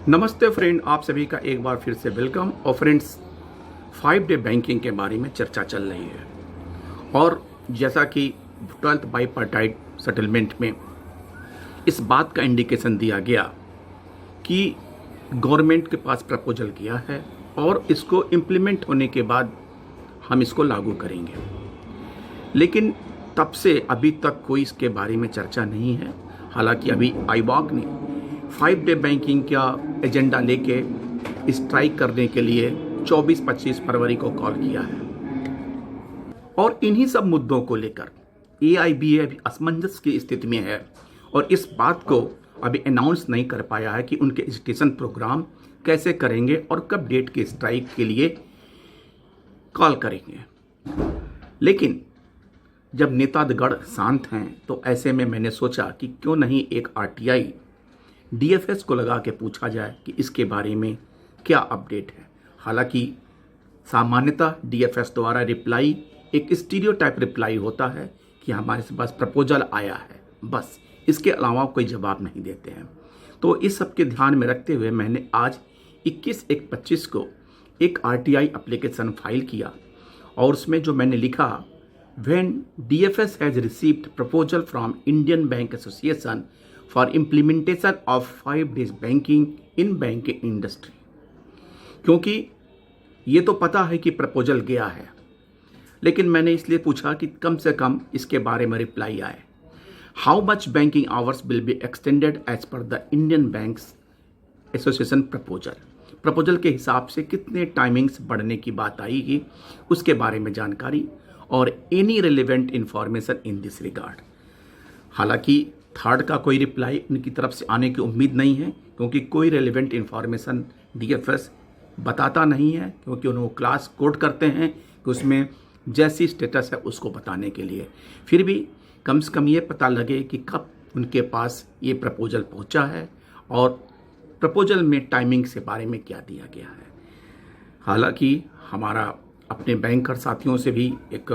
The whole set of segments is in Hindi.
नमस्ते फ्रेंड, आप सभी का एक बार फिर से वेलकम। और फ्रेंड्स, 5 डे बैंकिंग के बारे में चर्चा चल रही है और जैसा कि 12th बाईपार्टाइट सेटलमेंट में इस बात का इंडिकेशन दिया गया कि गवर्नमेंट के पास प्रपोजल किया है और इसको इम्प्लीमेंट होने के बाद हम इसको लागू करेंगे। लेकिन तब से अभी तक कोई इसके बारे में चर्चा नहीं है। हालांकि अभी आईबॉक ने 5 डे बैंकिंग का एजेंडा लेके स्ट्राइक करने के लिए 24-25 फरवरी को कॉल किया है और इन्हीं सब मुद्दों को लेकर AIBA अभी असमंजस की स्थिति में है और इस बात को अभी अनाउंस नहीं कर पाया है कि उनके एजुकेशन प्रोग्राम कैसे करेंगे और कब डेट के स्ट्राइक के लिए कॉल करेंगे। लेकिन जब नेतागढ़ शांत हैं तो ऐसे में मैंने सोचा कि क्यों नहीं एक RTI DFS को लगा के पूछा जाए कि इसके बारे में क्या अपडेट है। हालांकि सामान्यतः DFS द्वारा रिप्लाई एक स्टीरियोटाइप रिप्लाई होता है कि हमारे पास प्रपोजल आया है, बस, इसके अलावा कोई जवाब नहीं देते हैं। तो इस सब के ध्यान में रखते हुए मैंने आज 21/1/25 को एक RTI एप्लीकेशन फाइल किया और उसमें जो मैंने लिखा, When DFS has received proposal from Indian Bank Association for implementation of 5 days banking in banking industry। क्योंकि ये तो पता है कि प्रपोजल गया है, लेकिन मैंने इसलिए पूछा कि कम से कम इसके बारे में रिप्लाई आए। How much banking hours will be extended as per the Indian banks association proposal के हिसाब से कितने टाइमिंग्स बढ़ने की बात आएगी, उसके बारे में जानकारी और any relevant information in this regard. हालांकि थर्ड का कोई रिप्लाई उनकी तरफ से आने की उम्मीद नहीं है, क्योंकि कोई रिलेवेंट इंफॉर्मेशन DFS बताता नहीं है, क्योंकि उन्होंने क्लास कोड करते हैं कि उसमें जैसी स्टेटस है उसको बताने के लिए। फिर भी कम से कम ये पता लगे कि कब उनके पास ये प्रपोजल पहुंचा है और प्रपोजल में टाइमिंग के बारे में क्या दिया गया है। हालांकि हमारा अपने बैंकर साथियों से भी एक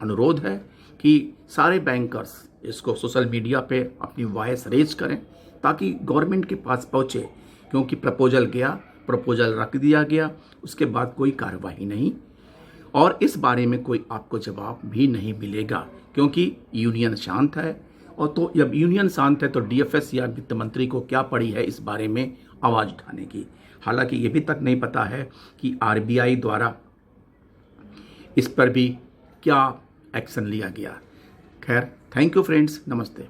अनुरोध है कि सारे बैंकर्स इसको सोशल मीडिया पे अपनी वॉइस रेज करें ताकि गवर्नमेंट के पास पहुंचे, क्योंकि प्रपोजल गया, प्रपोजल रख दिया गया, उसके बाद कोई कार्रवाई नहीं और इस बारे में कोई आपको जवाब भी नहीं मिलेगा, क्योंकि यूनियन शांत है। और तो जब यूनियन शांत है तो DFS या वित्त मंत्री को क्या पड़ी है इस बारे में आवाज़ उठाने की। हालांकि ये भी तक नहीं पता है कि RBI द्वारा इस पर भी क्या एक्शन लिया गया। खैर, थैंक यू फ्रेंड्स, नमस्ते।